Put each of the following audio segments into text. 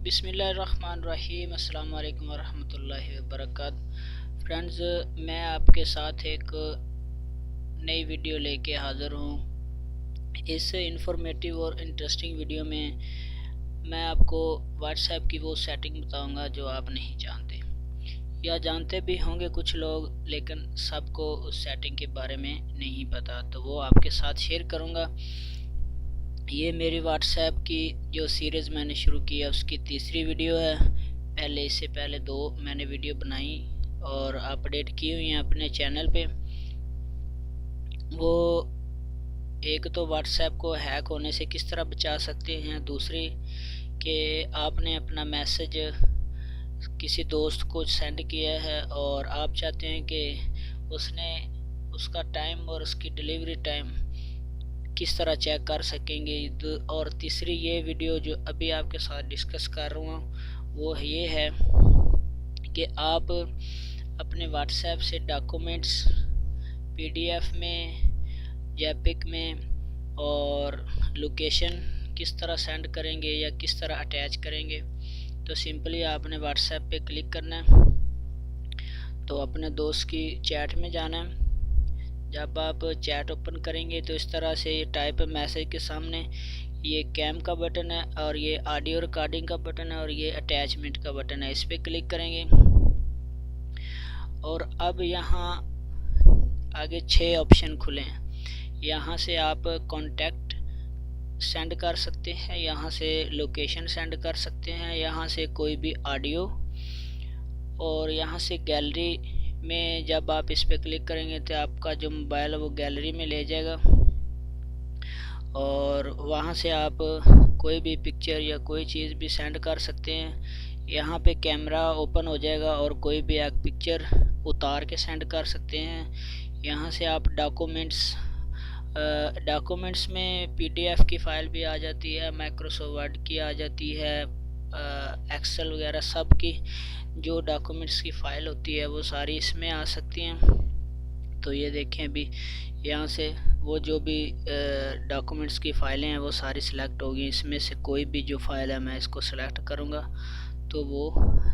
बिस्मिल्लाहिर्रहमानिर्रहीम। अस्सलाम वालेकुम वरहमतुल्लाहि वबरकातुहू। फ्रेंड्स, मैं आपके साथ एक नई वीडियो लेके हाज़िर हूँ। इस इंफॉर्मेटिव और इंटरेस्टिंग वीडियो में मैं आपको व्हाट्सएप की वो सेटिंग बताऊंगा जो आप नहीं जानते या जानते भी होंगे कुछ लोग, लेकिन सबको उस सेटिंग के बारे में नहीं पता, तो वो आपके साथ शेयर करूँगा। ये मेरी व्हाट्सएप की जो सीरीज़ मैंने शुरू की है उसकी तीसरी वीडियो है। इससे पहले 2 मैंने वीडियो बनाई और अपडेट की हुई हैं अपने चैनल पे। वो एक तो व्हाट्सएप को हैक होने से किस तरह बचा सकते हैं, दूसरी कि आपने अपना मैसेज किसी दोस्त को सेंड किया है और आप चाहते हैं कि उसने उसका टाइम और उसकी डिलीवरी टाइम किस तरह चेक कर सकेंगे। और तीसरी ये वीडियो जो अभी आपके साथ डिस्कस कर रहा हूँ वो ये है कि आप अपने व्हाट्सएप से डॉक्यूमेंट्स पीडीएफ में, जेपिक में और लोकेशन किस तरह सेंड करेंगे या किस तरह अटैच करेंगे। तो सिंपली आपने व्हाट्सएप पे क्लिक करना है, तो अपने दोस्त की चैट में जाना है। जब आप चैट ओपन करेंगे तो इस तरह से ये टाइप मैसेज के सामने ये कैम का बटन है और ये ऑडियो रिकॉर्डिंग का बटन है और ये अटैचमेंट का बटन है। इस पर क्लिक करेंगे और अब यहाँ आगे 6 ऑप्शन खुले हैं। यहाँ से आप कॉन्टैक्ट सेंड कर सकते हैं, यहाँ से लोकेशन सेंड कर सकते हैं, यहाँ से कोई भी ऑडियो, और यहाँ से गैलरी में जब आप इस पर क्लिक करेंगे तो आपका जो मोबाइल है वो गैलरी में ले जाएगा और वहाँ से आप कोई भी पिक्चर या कोई चीज़ भी सेंड कर सकते हैं। यहाँ पे कैमरा ओपन हो जाएगा और कोई भी आप पिक्चर उतार के सेंड कर सकते हैं। यहाँ से आप डॉक्यूमेंट्स में पीडीएफ की फ़ाइल भी आ जाती है, माइक्रोसॉफ्ट वर्ड की आ जाती है, एक्सेल वगैरह सब की जो डॉक्यूमेंट्स की फ़ाइल होती है वो सारी इसमें आ सकती हैं। तो ये देखें, अभी यहाँ से वो जो भी डॉक्यूमेंट्स की फ़ाइलें हैं वो सारी सिलेक्ट होगी। इसमें से कोई भी जो फ़ाइल है मैं इसको सिलेक्ट करूँगा तो वो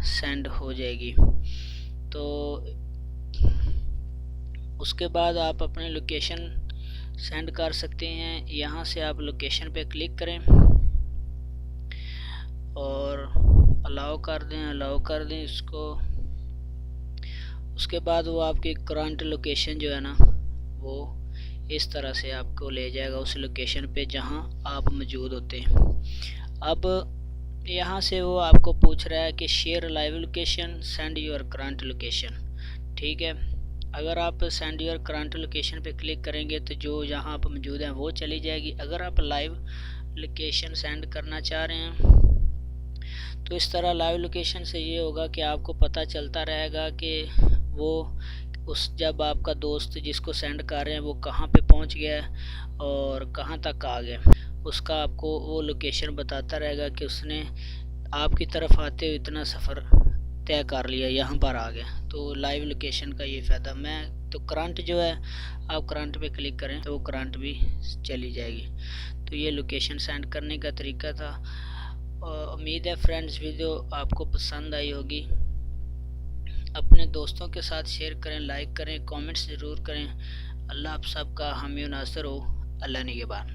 सेंड हो जाएगी। तो उसके बाद आप अपने लोकेशन सेंड कर सकते हैं। यहाँ से आप लोकेशन पे क्लिक करें और अलाउ कर दें इसको। उसके बाद वो आपकी करंट लोकेशन जो है ना वो इस तरह से आपको ले जाएगा उस लोकेशन पे जहां आप मौजूद होते हैं। अब यहाँ से वो आपको पूछ रहा है कि share live location, send your current location. ठीक है, अगर आप सेंड योर करंट लोकेशन पे क्लिक करेंगे तो जो जहाँ आप मौजूद हैं वो चली जाएगी। अगर आप लाइव लोकेशन सेंड करना चाह रहे हैं तो इस तरह लाइव लोकेशन से ये होगा कि आपको पता चलता रहेगा कि वो जब आपका दोस्त जिसको सेंड कर रहे हैं वो कहाँ पे पहुँच गया है और कहाँ तक आ गया, उसका आपको वो लोकेशन बताता रहेगा कि उसने आपकी तरफ आते हुए इतना सफ़र तय कर लिया, यहाँ पर आ गया। तो लाइव लोकेशन का ये फ़ायदा। मैं तो करंट जो है, आप करंट पे क्लिक करें तो वो करंट भी चली जाएगी। तो ये लोकेशन सेंड करने का तरीका था। उम्मीद है फ्रेंड्स वीडियो आपको पसंद आई होगी। अपने दोस्तों के साथ शेयर करें, लाइक करें, कमेंट्स ज़रूर करें। अल्लाह आप सबका हामी नासर हो। अल्लाह निगहबान।